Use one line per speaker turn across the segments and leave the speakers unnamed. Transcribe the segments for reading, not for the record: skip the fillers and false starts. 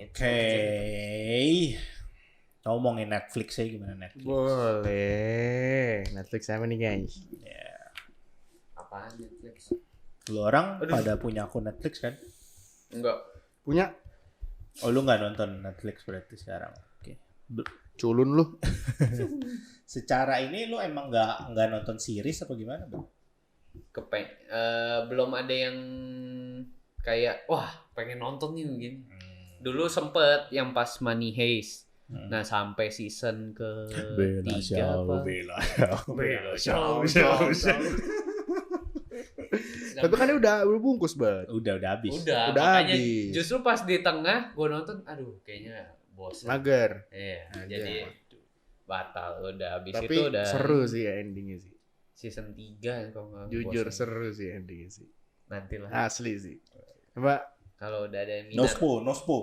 Oke. Ngomongin Netflix aja gimana Netflix?
Boleh. Netflix apa nih guys?
Ya.
Apaan Netflix?
Lu orang pada punya akun Netflix kan?
Enggak.
Punya
Oh lu nggak nonton Netflix berarti sekarang? Oke.
culun lu.
Secara ini lu emang nggak nonton series apa gimana bang?
Belum ada yang kayak wah pengen nonton nih begini. Dulu sempet yang pas Money Heist. Nah sampai season ke 3 apa?
Bela
Show.
Tapi kan dia udah bungkus banget.
Udah habis.
Udah makanya
habis.
justru pas di tengah gue nonton, aduh kayaknya bosan.
Mager.
Iya,
Aja.
jadi batal. Udah habis
Tapi
itu udah
seru sih ya endingnya sih.
season 3 kalau nggak
Jujur
bosan.
seru sih endingnya sih.
Nantilah
Asli sih. Coba
kalau udah ada yang minat.
Nospo.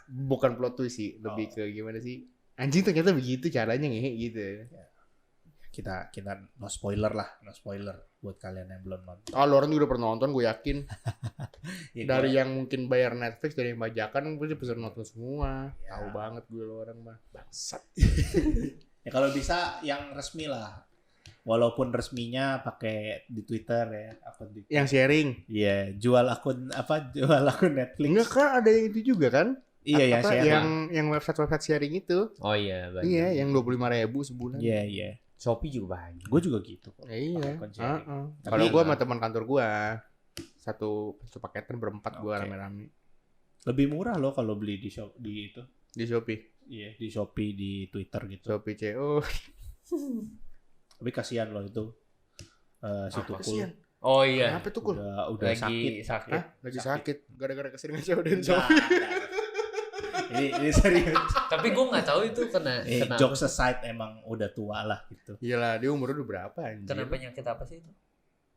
bukan plot twist sih, lebih ke gimana sih? Anjing ternyata begitu caranya ngehe gitu.
Kita no spoiler buat kalian yang belum nonton.
Oh, lu orang juga udah pernah nonton, gue yakin.
Ya,
Dari yang mungkin bayar Netflix, dari yang bajakan, gue bisa nonton semua.
Ya.
Tahu banget gue lo orang mah. Bangsat.
ya kalau bisa yang resmi lah. Walaupun resminya pakai di Twitter ya, akun di.
Yang sharing.
Iya, jual akun Netflix.
Enggak kan ada yang itu juga kan?
Iya, yang
Apa,
sharing.
yang website sharing itu.
Oh iya, banyak.
Iya, yang 25.000 sebulan.
Iya.
Shopee juga banyak.
Gue juga gitu kok.
Iya.
Pakai akun sharing. Tapi-
Kalau gue sama teman kantor gue satu paketan berempat gue
Oke.
rame-rame
Lebih murah loh kalau beli di itu.
di Shopee.
Iya, di Shopee, di Twitter gitu.
Shopee CO.
Tapi kasihan loh itu. Si
Apa?
Tukul
Oh iya.
Kenapa tuh Kul?
udah
Lagi
sakit.
Hah? Lagi sakit. Gara-gara keseringan cewek
Enggak,
Shopee.
ini serius.
Tapi gue nggak tahu itu kena
Jokes aside emang udah tua lah gitu.
Iyalah, dia umur udah berapa anjir?
kena penyakit apa sih itu?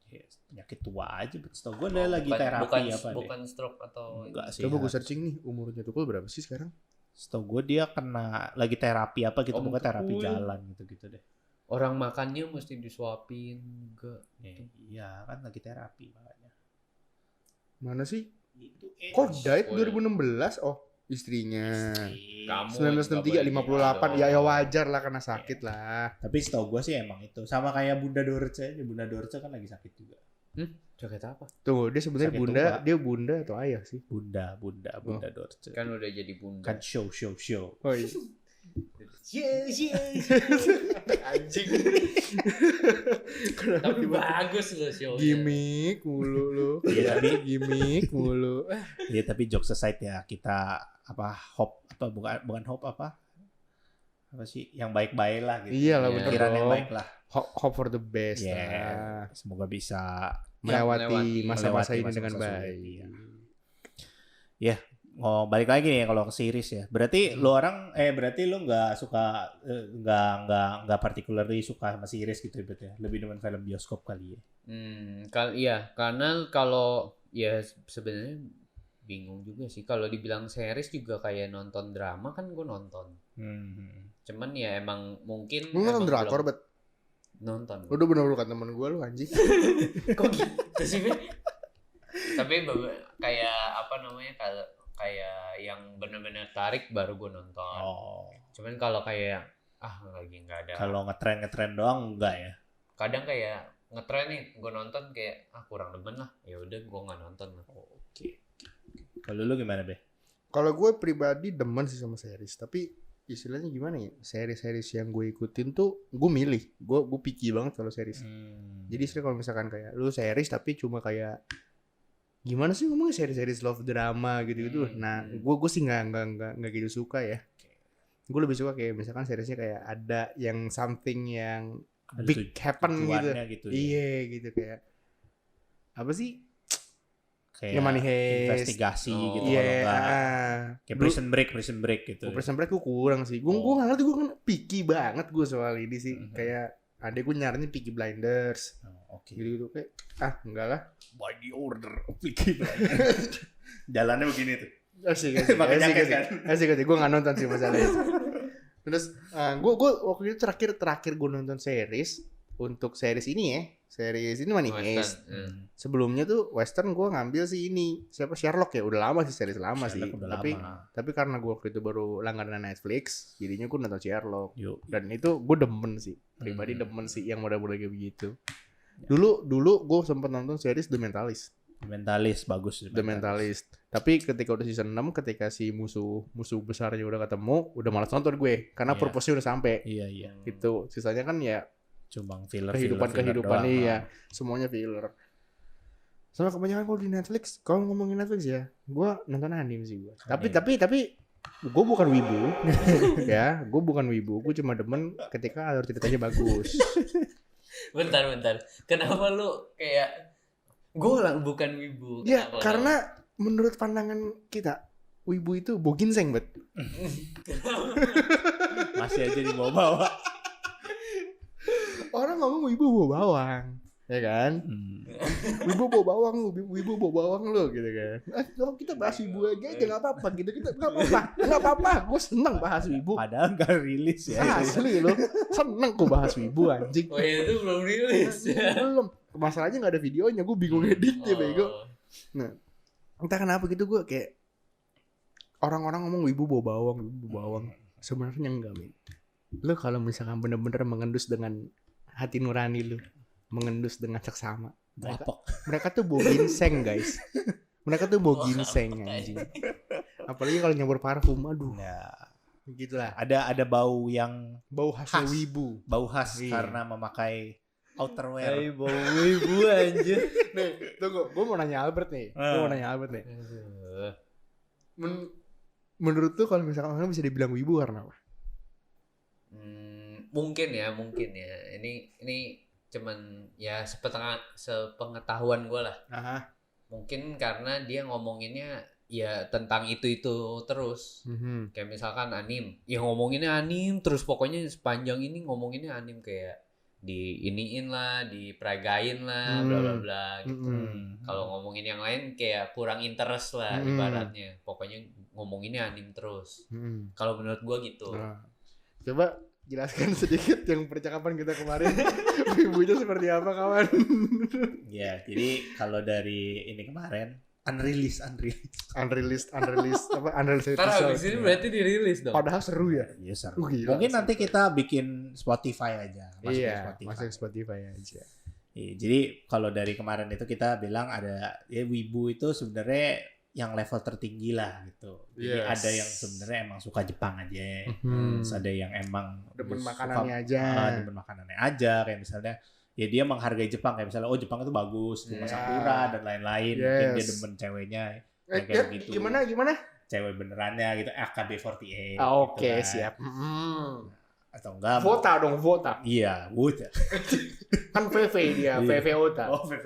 Ya, penyakit tua aja. Setahu gue dia lagi terapi apa deh.
bukan stroke atau
Enggak sih.
Coba
ya.
gue searching nih, umurnya Tukul berapa sih sekarang?
Setahu gue dia kena lagi terapi apa gitu.
Om
Pokoknya terapi
Tukul.
jalan gitu deh.
orang makannya mesti disuapin enggak.
Iya kan lagi terapi makanya.
Mana sih?
Itu
Kok died
Oh,
2016? Oh, istrinya.
Kamu
1963 58 ya wajar lah karena sakit lah.
Tapi setahu gue sih emang itu sama kayak Bunda Dorce aja. Bunda Dorce kan lagi sakit juga.
Sakit apa?
Tunggu, dia sebenarnya
Sakit
bunda,
tua.
dia bunda atau ayah sih?
Bunda Dorce.
Kan udah jadi bunda.
Kan show.
Oh iya.
Anjing.
Kenapa
Tapi
tiba-tiba
bagus loh show.
gimmick mulu lu?
Iya, tapi-
gimmick mulu.
Iya tapi jokes aside ya kita bukan hope apa sih yang baik-baik lah gitu.
Iya lah
Iya.
bener
Pikiran yang
dong.
baik lah.
Hope for the best
Ya,
lah.
semoga bisa
Melewati masa-masa ini
melewati
dengan
masa-masa
baik.
sulit, iya. Balik lagi nih kalau ke series ya. Berarti berarti lu nggak suka nggak particularly suka sama series gitu ya. Lebih demen film bioskop kali ya.
Iya, karena kalau ya sebenarnya bingung juga sih. Kalau dibilang series juga kayak nonton drama kan gue nonton. Cuman ya emang mungkin
Lu nonton
emang
drakor,
belum
bet?
nonton.
Lu udah bener-bener kan temen gue lu anjing.
Kok gitu sih, Be? Tapi kayak apa namanya kayak yang benar-benar tarik baru gue nonton.
Oh.
Cuman kalau kayak lagi nggak ada.
Kalau ngetren doang enggak ya?
Kadang kayak ngetren nih gue nonton kayak kurang demen lah. Ya udah gue nggak nonton lah.
Oke. Kalau lu gimana, Be?
Kalau gue pribadi demen sih sama series, tapi istilahnya gimana ya? Series-series yang gue ikutin tuh gue milih. Gue picky banget kalau series. Jadi istilah kalau misalkan kayak lu series tapi cuma kayak gimana sih ngomongnya series love drama gitu-gitu. Nah, gue sih nggak gitu suka ya. Gue lebih suka kayak misalkan seriesnya kayak ada yang something yang
Ada
big happen gitu.
tujuannya gitu ya.
Iya gitu kayak apa sih?
Kayak
Yang Money Heist.
investigasi
Oh,
gitu
Iya.
kalau enggak. Kayak
Blue-
Prison Break gitu.
Prison Break gue kurang sih. Gue
Oh.
nggak ngerti, gue kan picky banget gue soal ini sih.
Mhm.
Kayak adek gue nyarinya Peaky Blinders.
Oh, oke.
Gitu kayak enggak lah.
By the order of Peaky Blinders. Jalannya begini tuh.
Asik.
Pakai jaket kan?
Asik. Gue nggak nonton sih masalah itu. Terus gue waktu itu terakhir gue nonton series untuk series ini ya, series ini Money Heist.
Western.
Sebelumnya tuh western gue ngambil sih ini siapa Sherlock ya, udah lama sih series lama sih.
Sherlock udah lama.
Tapi karena gue waktu itu baru langganan Netflix, jadinya gue nonton Sherlock.
Yuk.
Dan itu gue demen sih, pribadi demen sih yang model-model kayak begitu. Dulu gue sempet nonton series The Mentalist.
Bagus.
The Mentalist. Tapi ketika udah season 6, ketika si musuh besarnya udah ketemu, udah malas nonton gue karena
Iya.
purpose-nya udah sampai.
Iya.
Gitu. Sisanya kan ya
Cuma filler
kehidupan
doang.
iya, semuanya filler. Sama kebanyakan kalau di Netflix, kalau ngomongin Netflix ya, gue nonton anime sih gue. Tapi gue bukan wibu, ya, gue bukan wibu, gue cuma demen ketika alur ceritanya bagus.
Bentar. Kenapa lu kayak gue bukan wibu?
Ya,
Kenapa?
karena menurut pandangan kita, wibu itu boginseng bet.
Masih aja dibawa-bawa.
Orang ngomong wibu bawa bawang, ya kan? Wibu bawa bawang lu, wibu bawa bawang lu, gitu kan? Kalau kita bahas wibu aja nggak apa-apa, gitu kita nggak apa-apa. Gue seneng bahas wibu.
Padahal nggak rilis ya.
Asli lo, seneng gue bahas wibu anjing.
Oh iya, itu belum rilis ya.
Belum, masalahnya nggak ada videonya, gue bingung editnya bego.
Oh.
Nah, entah kenapa gitu gue kayak orang-orang ngomong wibu bawa bawang, sebenarnya enggak men. Lo kalau misalkan bener-bener mengendus dengan hati nurani lu, mengendus dengan seksama, mereka tuh bau ginseng guys. Mereka tuh bau ginseng anjing. Apalagi kalau nyambur parfum, aduh.
Ya,
Gitulah.
ada bau yang
Bau khasnya
khas.
wibu.
Bau khas
Iya.
karena memakai outerwear.
bau wibu anjir.
Nih, tunggu, gue mau nanya Albert nih.
Aduh.
Menurut tuh kalau misalkan orang bisa dibilang wibu karena apa?
Mungkin ya. Ini cuman ya sepengetahuan gue lah.
Aha.
Mungkin karena dia ngomonginnya ya tentang itu terus. Kayak misalkan anim, ya ngomonginnya anim terus, pokoknya sepanjang ini ngomonginnya anim, kayak diiniin lah, diperagain lah, bla bla bla gitu. Kalau ngomongin yang lain kayak kurang interest lah ibaratnya. Pokoknya ngomonginnya anim terus. Kalau menurut gua gitu.
Nah, coba jelaskan sedikit yang percakapan kita kemarin. Wibunya seperti apa kawan?
Ya, jadi kalau dari ini kemarin unreleased apa unreleased
Ntar
episode.
habis ini berarti dirilis dong.
Padahal seru ya.
Iya, seru.
Gila,
Mungkin
seru.
nanti kita bikin Spotify aja.
Masuk Spotify aja.
Iya, jadi kalau dari kemarin itu kita bilang ada ya wibu itu sebenarnya yang level tertinggi lah gitu. Jadi
Yes.
ada yang sebenarnya emang suka Jepang aja. Terus ada yang emang
Demen
suka-
makanannya aja.
demen makanannya aja, kayak misalnya ya dia menghargai Jepang, kayak misalnya oh Jepang itu bagus, bunga
Yeah.
sakura dan lain-lain. Mungkin dia
Yes.
demen ceweknya kayak
Ya,
gitu.
gimana?
Cewek benerannya gitu, AKB48
Oke,
gitu kan.
siap.
Atau enggak
Vota.
iya, wood.
Kan VV dia,
Iya.
VV Ota.
Oh, VV.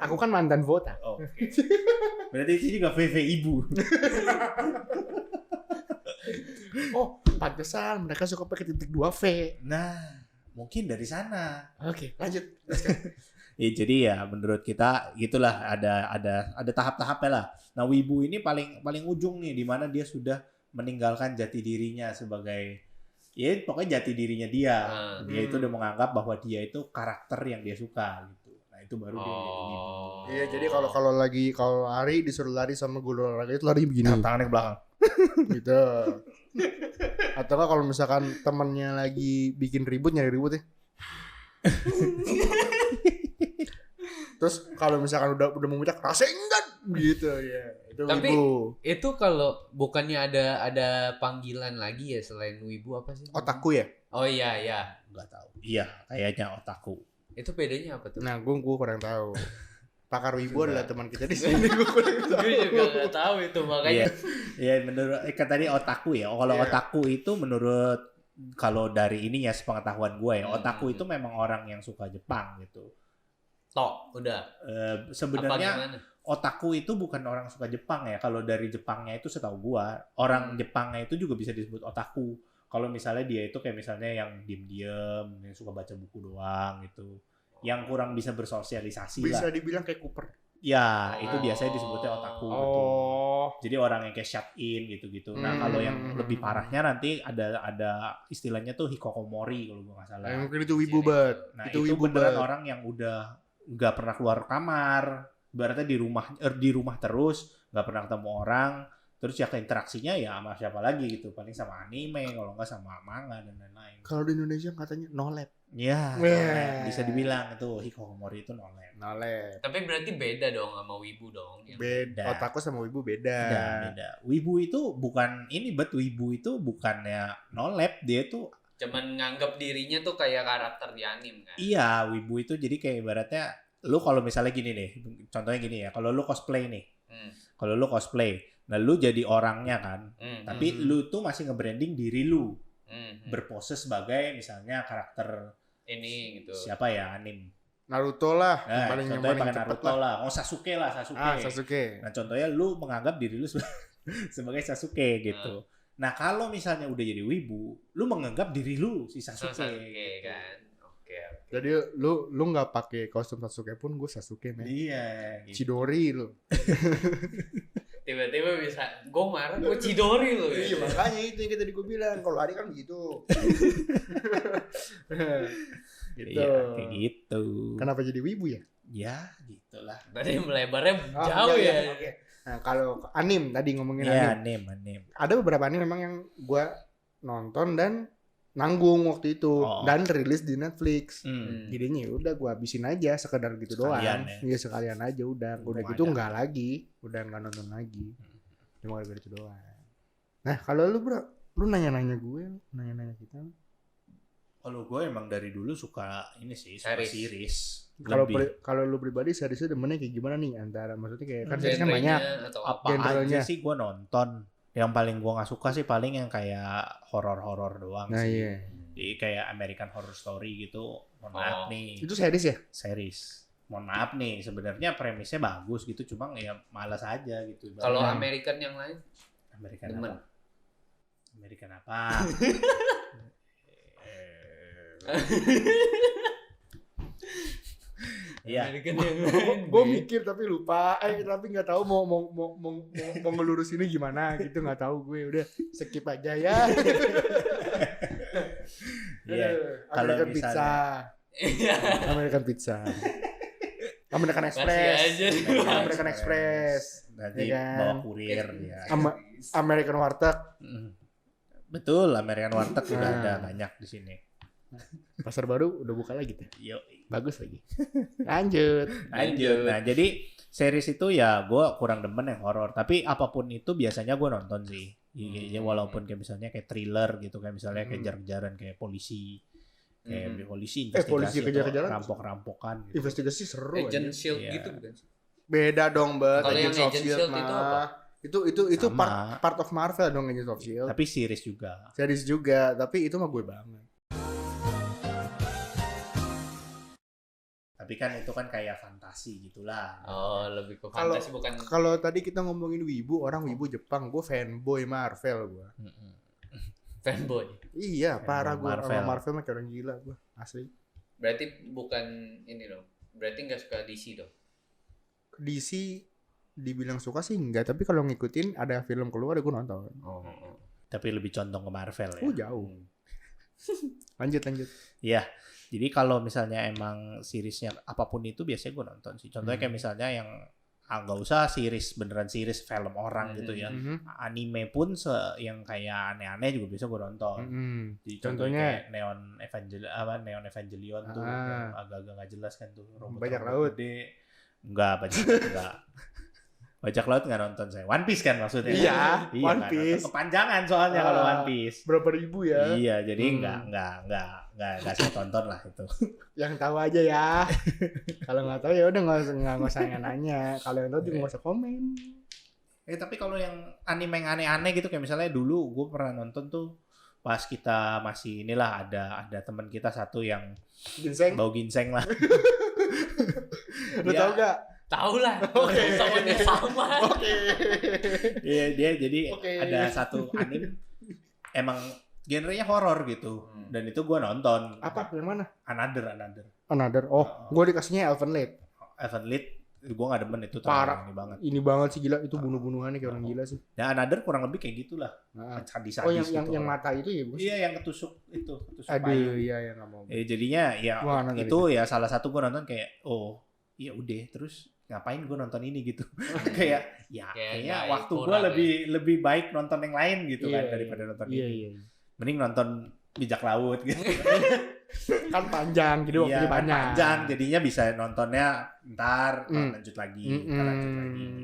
Aku kan mantan Vota.
Oh, oke. Berarti itu juga VV ibu.
Oh, pantesan mereka suka pakai titik 2V.
Nah, mungkin dari sana.
Oke, lanjut.
Ya, jadi ya menurut kita gitulah, ada tahap-tahapnya lah. Nah, wibu ini paling ujung nih, di mana dia sudah meninggalkan jati dirinya sebagai ya pokoknya jati dirinya dia. Dia itu udah menganggap bahwa dia itu karakter yang dia suka gitu. Nah, itu baru dia jadi wibu.
Iya, jadi kalau lari disuruh lari sama guru olahraga itu lari begini.
Tangannya ke belakang.
Gitu. Atau nggak kalau misalkan temennya lagi bikin ribut, nyari ribut ya. Terus kalau misalkan udah memuncak rasengan gitu ya. Itu
Tapi
wibu.
itu kalau bukannya ada panggilan lagi ya selain wibu, apa sih?
Otaku ya?
Oh iya.
Enggak tahu. Iya, kayaknya otaku.
Itu bedanya apa tuh?
Nah, gue kurang tahu. Pakar wibu adalah teman kita di sini. Gue kurang tahu.
Gue juga nggak tahu itu, makanya.
Iya, menurut kan tadi otaku ya. Kalau
Iya.
otaku itu menurut kalau dari ini ya sepengetahuan gue ya, otaku itu memang orang yang suka Jepang gitu.
Tok, udah. Apa
Sebenarnya
gimana?
otaku itu bukan orang suka Jepang ya. Kalau dari Jepangnya itu setahu gua, orang Jepangnya itu juga bisa disebut otaku. Kalau misalnya dia itu kayak misalnya yang diem-diem, yang suka baca buku doang gitu. Yang kurang bisa bersosialisasi
Bisa
lah.
dibilang kayak Cooper.
Ya, itu biasanya disebutnya otaku. Betul. Jadi orang yang kayak shut in gitu-gitu. Nah, kalau yang lebih parahnya nanti ada istilahnya tuh hikikomori kalau gue nggak salah.
Mungkin itu wibu banget.
Nah, itu beneran orang yang udah nggak pernah keluar kamar, berarti di rumah terus, nggak pernah ketemu orang. Terus ya interaksinya ya sama siapa lagi gitu, paling sama anime, kalau nggak sama manga dan lain-lain.
Kalau di Indonesia katanya no lab.
Ya, bisa dibilang itu hikikomori itu no lab.
No lab.
Tapi berarti beda dong sama wibu dong.
Beda. Otaku sama wibu beda.
Beda. Wibu itu bukan wibu itu bukannya no lab, dia tuh
cuman nganggap dirinya tuh kayak karakter di anime kan.
Iya, wibu itu jadi kayak ibaratnya lu kalau misalnya gini nih, contohnya gini ya, kalau lu cosplay nih. Kalau lu cosplay, nah lu jadi orangnya kan. Tapi lu tuh masih nge-branding diri lu. Berpose sebagai misalnya karakter
ini gitu.
Siapa ya anime?
Naruto lah,
Nah, contohnya pakai Naruto lah. Oh, Sasuke lah,
Sasuke.
Nah, contohnya lu menganggap diri lu sebagai Sasuke gitu. Nah, kalau misalnya udah jadi wibu, lu menganggap diri lu si Sasuke gitu.
Kan. Oke.
Jadi lu nggak pakai kostum Sasuke pun gue Sasuke men.
Iya.
Gitu. Chidori lu.
Tiba-tiba bisa gue marah gue Chidori lu.
Iya makanya itu yang tadi gue bilang kalau Ari kan begitu.
Gitu. Iya, kayak gitu.
Kenapa jadi wibu ya?
Ya, gitulah.
Tadi melebarnya jauh ya.
Okay. Nah, kalau anime tadi ngomongin
anime.
Ada beberapa anime memang yang gue nonton dan nanggung waktu itu dan rilis di Netflix. Jadinya udah gue habisin aja sekedar gitu sekalian doang. Iya sekalian aja udah gitu nggak lagi, udah nggak nonton lagi. Cuma gitu doang. Nah kalau lu bro, lu nanya-nanya gue, nanya-nanya kita.
Kalau gue emang dari dulu suka ini sih, suka series.
Kalau lu pribadi seriesnya demennya kayak gimana nih? Antara maksudnya kayak kan series kan banyak.
Apa aja sih gue nonton. Yang paling gue nggak suka sih paling yang kayak horor doang sih. Iya. Jadi kayak American Horror Story gitu. Mohon maaf nih.
Itu series ya?
Series. Mohon maaf nih, sebenarnya premisnya bagus gitu, cuma ya malas aja gitu.
Kalau American yang lain?
American apa? Iya.
Gue mikir tapi lupa. Tapi nggak tahu mau ngelurusinnya gimana gitu, nggak tahu gue. Udah skip aja ya.
Iya. American
Pizza. American Pizza. American Express.
Nanti bawa kurir ya.
American Warteg.
Betul, American Warteg sudah ada banyak di sini.
Pasar baru udah buka lagi tuh.
Yo.
Bagus lagi. Lanjut.
Nah, jadi series itu ya gue kurang demen yang horor. Tapi apapun itu biasanya gue nonton sih. Ya, walaupun kayak misalnya kayak thriller gitu, kayak misalnya kayak kejar-kejaran kayak polisi. Kayak polisi investigasi
kejar-kejaran
rampok-rampokan gitu.
Investigasi seru.
Agent Shield gitu bukan sih?
Beda dong, Bet.
Kalau yang Agent Shield itu apa?
Itu part of Marvel dong, Agent of Shield.
Tapi series juga.
Tapi itu mah gue banget.
Tapi kan itu kan kayak fantasi gitulah.
Oh, lebih ke fantasi bukan.
Kalau tadi kita ngomongin wibu, orang wibu Jepang, gue fanboy Marvel gue.
Fanboy.
Iya, parah gue sama Marvel mah kayak orang gila gue, asli.
Berarti bukan ini dong. Berarti nggak suka DC dong.
DC dibilang suka sih enggak, tapi kalau ngikutin ada film keluar gue nonton.
Tapi lebih condong ke Marvel ya.
Jauh. Lanjut.
Iya. Jadi kalau misalnya emang seriesnya apapun itu biasanya gue nonton sih. Contohnya kayak misalnya yang nggak usah beneran series film orang gitu ya. Anime pun yang kayak aneh-aneh juga biasa gue nonton. Jadi contohnya kayak Neon Evangelion tuh yang agak-agak nggak jelas kan tuh.
Bajak laut.
Enggak. Bajak laut nggak nonton saya. One Piece kan maksudnya?
Iya One Piece.
Kepanjangan soalnya kalau One Piece.
Berapa ribu ya?
Iya, jadi nggak saya tonton lah itu.
Yang tahu aja ya. Kalau nggak tahu ya udah nggak usah nanya. Kalau yang tahu juga nggak usah komen.
Tapi kalau yang anime yang aneh-aneh gitu kayak misalnya dulu gue pernah nonton tuh pas kita masih inilah ada teman kita satu yang bau ginseng lah.
Lu tahu gak?
Tahu lah. Sama.
Oke.
Iya, dia jadi ada satu anime emang genrenya horor gitu. Dan itu gue nonton.
Apa? Yang mana?
Another.
Oh, gue dikasihnya Elfen Lied.
gue nggak demen itu
Parah.
ini banget.
Ini banget sih gila, itu bunuh-bunuhannya kayak orang gila sih.
Dan Another kurang lebih kayak gitulah.
Nah.
Sadis-sadis
Oh
gitu.
yang mata itu ya, Bos?
Iya, yang ketusuk
Aduh,
payung.
iya yang nggak mau.
Jadinya ya
Wah, nonton
itu ya salah satu gue nonton kayak oh iya udah terus ngapain gue nonton ini gitu. Kayak ya kayaknya
nggak
waktu gue
kurang
lebih baik nonton yang lain gitu kan
Iya,
daripada nonton
Iya,
ini.
iya.
Mending nonton Bijak Laut gitu.
Kan panjang, jadi waktunya
Iya, kan
banyak.
panjang jadinya bisa nontonnya ntar
Mm.
lanjut lagi,
Mm-mm.
ntar lanjut lagi gitu.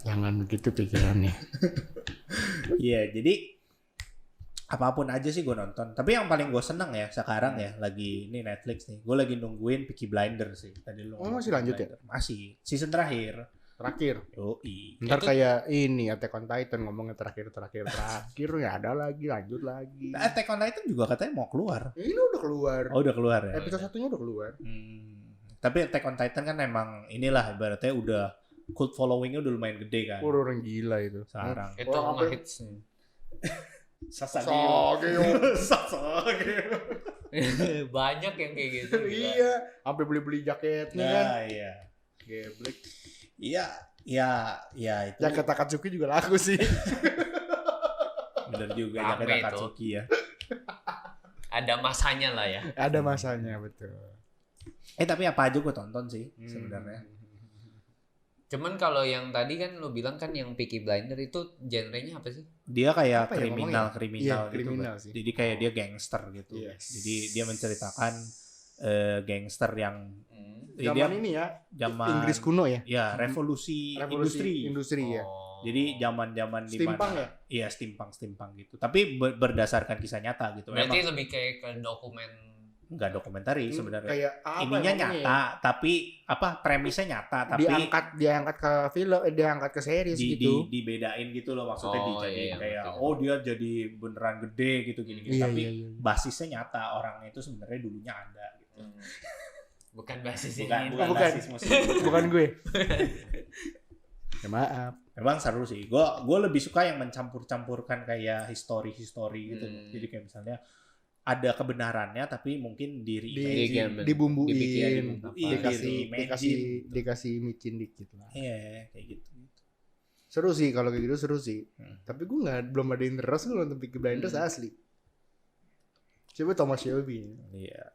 Jangan begitu pikirannya.
Iya, jadi apapun aja sih gue nonton. Tapi yang paling gue seneng ya sekarang ya lagi ini Netflix nih. Gue lagi nungguin Peaky Blinders sih. Tadi lu ngomong
masih
Peaky
lanjut ya?
Blinders. Masih. Season terakhir.
Terakhir.
Yoi.
Ntar
Itu-
kayak ini Attack on Titan ngomongnya terakhir ya ada lagi, lanjut lagi.
Nah, Attack on Titan juga katanya mau keluar.
Ini udah keluar.
Oh udah keluar ya?
Episode satunya udah keluar.
Tapi Attack on Titan kan emang inilah ibaratnya udah cult followingnya udah lumayan gede kan.
Orang gila itu.
Sekarang.
Itu
Orang
mah
apa-
hits nih.
Sasageo.
Sasageo.
Banyak yang kayak gitu. gila.
Iya, sampai beli-beli jaketnya kan.
Nah, iya.
Geblek.
Iya, ya itu
Jaket Akatsuki juga laku sih.
bener juga
Rame
jaket
itu.
Akatsuki ya.
Ada masanya lah ya.
Ada masanya betul.
Tapi apa aja gue tonton sih sebenarnya.
Cuman kalau yang tadi kan lu bilang kan yang Peaky Blinder itu genrenya apa sih?
Dia kayak
Apa ya ngomongnya?
kriminal
Iya,
gitu.
kriminal
Bang.
sih.
Jadi kayak dia gangster gitu.
Yes.
Jadi dia menceritakan gangster yang
Zaman
dia
ini ya,
zaman
Inggris kuno ya.
ya revolusi
Industri ya.
Oh.
Jadi zaman-zaman di
Steampunk
mana?
ya?
Iya, steampunk gitu. Tapi berdasarkan kisah nyata gitu.
Berarti
Emang
lebih kayak ke dokumen.
enggak dokumenter sebenarnya.
Kayak apa
Ininya
namanya
nyata, tapi premisnya nyata,
ya?
tapi
diangkat ke film, diangkat ke series gitu.
dibedain gitu loh maksudnya
Oh,
dijadiin
iya,
kayak
ngerti.
dia jadi beneran gede gitu gini
Iya,
tapi
iya, iya.
basisnya nyata orangnya itu sebenarnya dulunya ada gitu.
Bukan basis
Bukan,
ini.
bukan.
basis musik.
Bukan gue. Ya maaf.
Memang seru sih. Gue lebih suka yang mencampur-campurkan kayak history gitu. Jadi kayak misalnya ada kebenarannya tapi mungkin
Dibumbuin,
dikasih
dikasih micin dikit lah.
iya kayak gitu.
Seru sih kalau kayak gitu, seru sih.
Hmm.
Tapi gue belum ada interest gue nonton Peaky Blinders asli. Coba Thomas Shelby.
Iya.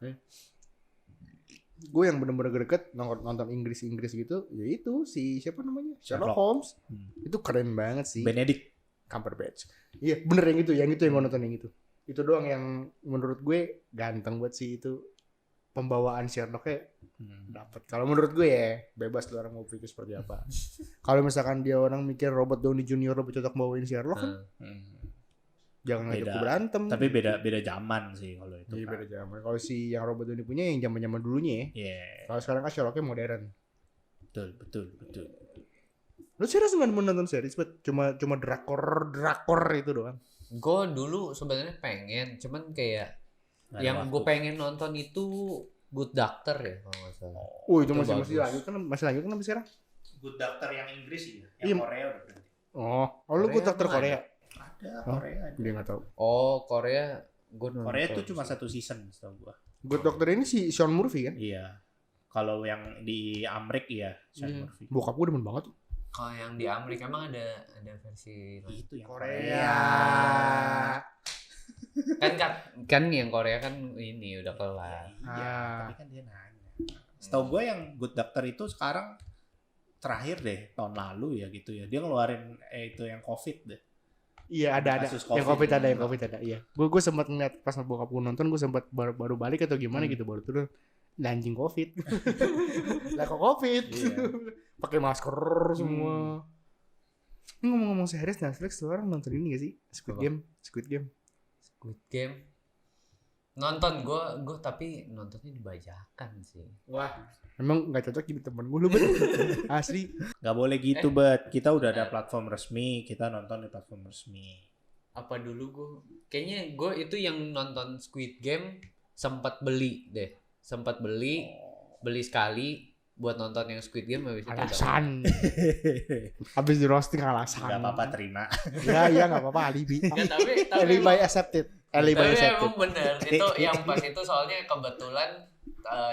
Gue yang bener-bener deket nonton Inggris gitu, ya itu si siapa namanya, Sherlock
Sherlock.
Holmes.
Hmm.
Itu keren banget sih.
Benedict.
Cumberbatch. Iya bener yang itu yang gue nonton yang itu. Itu doang yang menurut gue ganteng buat sih itu. Pembawaan Sherlocknya dapat. Kalau menurut gue ya bebas tuh orang mau pikir seperti apa. Kalau misalkan dia orang mikir Robert Downey Jr. lebih cocok bawain Sherlock kan, jangan ngajak
Beda.
gue berantem.
Tapi beda zaman sih kalau itu.
Iya
kan.
beda zaman. Kalau si yang Robert Downey punya yang zaman dulunya ya.
Iya.
Kalau sekarang kan Sherlocknya modern.
Betul.
Lu serius nggak menonton series? Cuma drakor itu doang.
Gue dulu sebenarnya pengen, cuman kayak
Nggak ada
yang
waktu.
gue pengen nonton itu Good Doctor ya kalau nggak salah.
Oh itu
Itu
masih
bagus.
lanjut kan sampai sekarang?
Good Doctor yang Inggris ya.
Iya.
Yang Korea udah berhenti.
Oh lu
Korea
gue dokter
mana?
Korea.
Ada
Oh,
Korea ada.
Dia nggak tahu.
Oh Korea, gue
Korea itu cuma 1 season setahu gua.
Good Doctor ini si Sean Murphy kan?
Iya. Kalau yang di Amrik ya Sean
Iya.
Murphy.
Bokap gue demen banget tuh.
Kalau yang di Amerika emang ada versi lain.
Itu yang
Korea.
kan yang Korea kan ini udah kelar.
Iya,
Ah.
tapi kan dia nanya. Setahu gue yang Good Doctor itu sekarang terakhir deh tahun lalu ya gitu ya. Dia ngeluarin itu yang COVID deh.
Iya ada.
Kasus
Yang
COVID.
COVID ada. Iya. Gue sempat ngeliat pas bokap gue nonton, gue sempat baru balik atau gimana gitu baru turun. Anjing COVID. Lah kok COVID?
Iya.
Pakai masker semua. Ini ngomong-ngomong series Netflix tuh orang nonton ini gak sih? Squid
Apa?
Game.
Squid Game nonton gue tapi nontonnya dibajakan sih.
Wah. Emang gak cocok jadi temen gue lu bener. Asli.
Gak boleh gitu, Bet. Kita udah ada platform resmi, kita nonton di platform resmi.
Apa dulu gue kayaknya gue itu yang nonton Squid Game sempat beli sekali buat nonton yang Squid Game habis itu
alasan. Habis di roasting alasan.
Gak apa-apa terima.
Ya nggak apa-apa alibi.
Enggak, tapi
Alibi accepted. Alibi
tapi
accepted.
emang bener itu yang pas itu soalnya kebetulan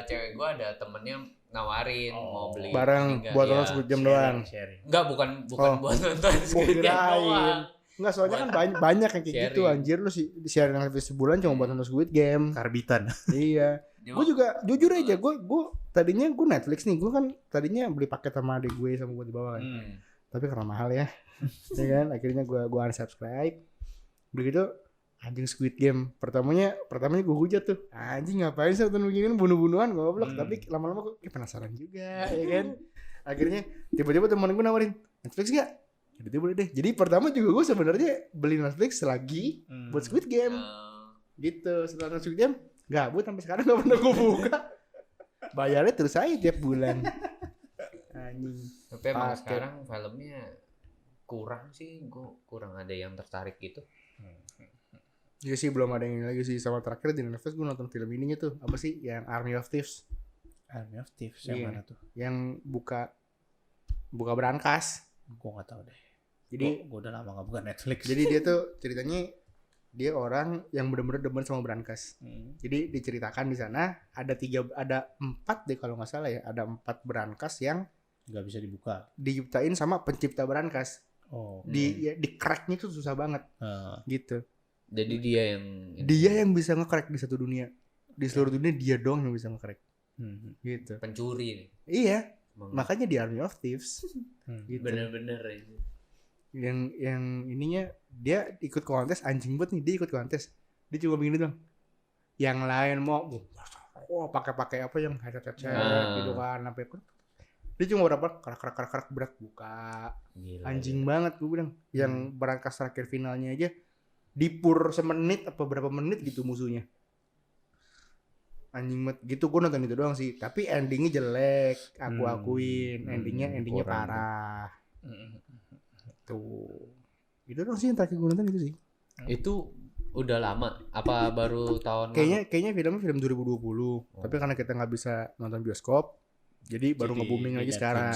cewek gue ada temennya nawarin mau beli
bareng
ini
buat
enggak,
nonton Squid Game doang.
Sharing.
enggak bukan buat nonton Squid Game doang.
Enggak, soalnya kan banyak yang kayak gitu anjir, lu sih sharing Netflix sebulan cuma buat nonton Squid Game.
Karbitan.
Iya. Gue juga jujur aja, gue tadinya gue Netflix nih, gue kan tadinya beli paket sama adik gue sama gue di bawah kan. Tapi karena mahal ya, ya kan, akhirnya gue unsubscribe. Begitu anjing Squid Game, pertamanya gue hujat tuh, anjing ngapain sih nonton beginian bunuh-bunuhan goblok. Tapi lama-lama gue penasaran juga, ya kan. Akhirnya tiba-tiba temen gue nawarin Netflix gak? Jadi boleh deh. Jadi pertama juga gue sebenarnya beli Netflix lagi buat Squid Game, gitu. Setelah nonton Squid Game gabut sampai sekarang gak pernah gue buka. Bayarnya terus aja tiap bulan. Anjing.
Tapi emang sekarang filmnya kurang sih, gue kurang ada yang tertarik gitu.
Iya sih, belum ada yang lagi sih. Sama terakhir di Netflix gue nonton film ininya tuh, apa sih yang Army of Thieves.
Army of Thieves yang mana tuh?
Yang buka berangkas.
Gue gak tahu deh.
Jadi
gue udah lama gak buka Netflix.
Jadi dia tuh ceritanya dia orang yang benar-benar demen sama berangkas. Jadi diceritakan di sana ada 4 deh kalau nggak salah ya, ada 4 berangkas yang
nggak bisa dibuka.
Diciptain sama pencipta berangkas. Di cracknya tuh susah banget. Gitu.
Jadi dia
yang bisa nge-crack di satu dunia. Di seluruh dunia dia doang yang bisa nge-crack. Gitu.
Pencuri nih.
Iya. Makanya di Army of Thieves.
Gitu. Bener-bener itu.
Yang ininya dia ikut kontes, anjing banget nih, dia ikut kontes. Dia cuma begini doang. Yang lain mau pakai apa yang headset gitu kan, sampai dia cuma berapa kerak berat buka. Gila, anjing banget gue bilang. Yang berangkas terakhir finalnya aja dipur semenit apa berapa menit gitu musuhnya. Anjing banget gitu. Gue nonton itu doang sih, tapi endingnya jelek, aku akuin. Endingnya parah. Tuh. Itu dong sih yang terakhir gue nonton itu sih.
Itu udah lama apa baru tahun
kayaknya film 2020. Tapi karena kita nggak bisa nonton bioskop, jadi baru nge-booming lagi sekarang.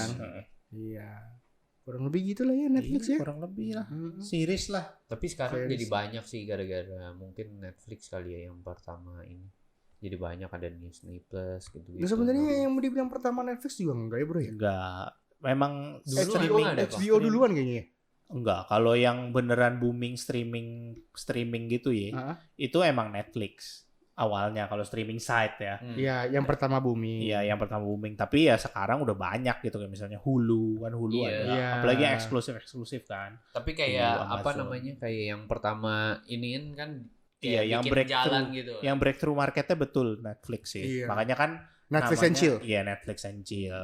Iya. Kurang lebih gitu lah ya Netflix ya.
Kurang lebih lah. Series lah.
Tapi sekarang jadi banyak sih gara-gara mungkin Netflix kali ya yang pertama ini. Jadi banyak ada Disney Plus gitu.
Nah, sebenarnya yang dibilang pertama Netflix juga enggak ya bro ya?
Enggak. Memang
HBO duluan kayaknya ya?
Enggak, kalau yang beneran booming streaming gitu ya, itu emang Netflix awalnya kalau streaming site ya.
Iya, yang pertama booming.
Iya, yang pertama booming. Tapi ya sekarang udah banyak gitu kayak misalnya Hulu ada.
Iya.
Apalagi yang eksklusif kan.
Tapi kayak apa namanya? Kayak yang pertama iniin kan
yang
jalan gitu.
Yang breakthrough marketnya betul Netflix sih.
Iya.
Makanya kan
Netflix and chill.
Iya, Netflix and chill.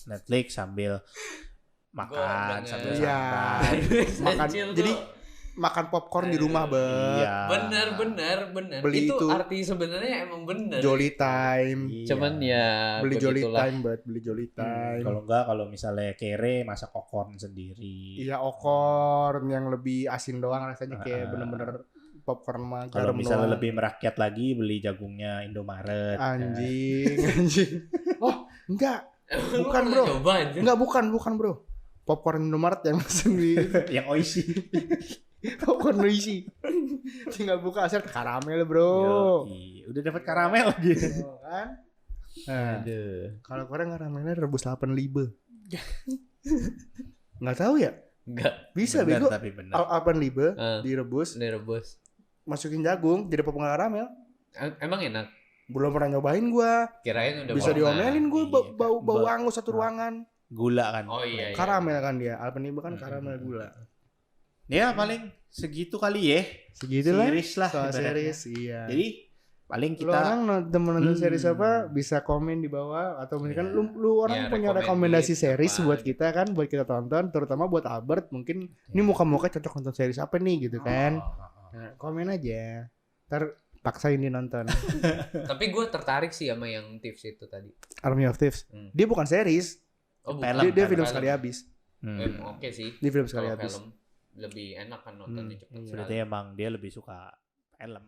Netflix sambil makan sambil
santai. Makan jadi makan popcorn di rumah
bener
beli itu
arti sebenarnya emang bener
Jolly Time.
Cuman ya
beli Jolly Time
kalau misalnya kere masak popcorn sendiri.
Iya, popcorn yang lebih asin doang rasanya, kayak bener-bener popcorn mah.
Kalau misalnya lebih merakyat lagi beli jagungnya Indomaret.
Anjing. Oh enggak, bukan bro. Popcorn Indomaret yang sendiri.
Yang oishi.
Popcorn oishi. Tinggal buka asal karamel bro.
Udah dapat karamel gitu.
Kan? Aduh. Kalau kurang karamelnya rebus 8 libe. Nggak tahu ya?
Enggak.
Bisa bego. 8 libe direbus. Masukin jagung jadi popcorn karamel.
Emang enak?
Belum pernah nyobain gua.
Kirain udah
bisa diomelin gua bau angus satu ruangan.
Gula kan.
Oh iya.
Karamel kan dia. Alpeniba kan karamel gula.
Ya paling segitu kali ya.
Segitulah.
Series lah.
Series iya.
Jadi paling kita
orang nonton series apa bisa komen di bawah, atau mungkin lu orang punya rekomendasi series buat kita kan, buat kita tonton, terutama buat Albert mungkin ini muka-muka cocok nonton series apa nih gitu kan. Nah, komen aja. Ntar paksain dia nonton.
Tapi gue tertarik sih sama yang tips itu tadi.
Army of Thieves. Dia bukan series. Dia film sekali habis.
Oke sih.
Dia film sekali habis.
Lebih enak kan nontonnya cepat.
Berarti emang dia lebih suka film.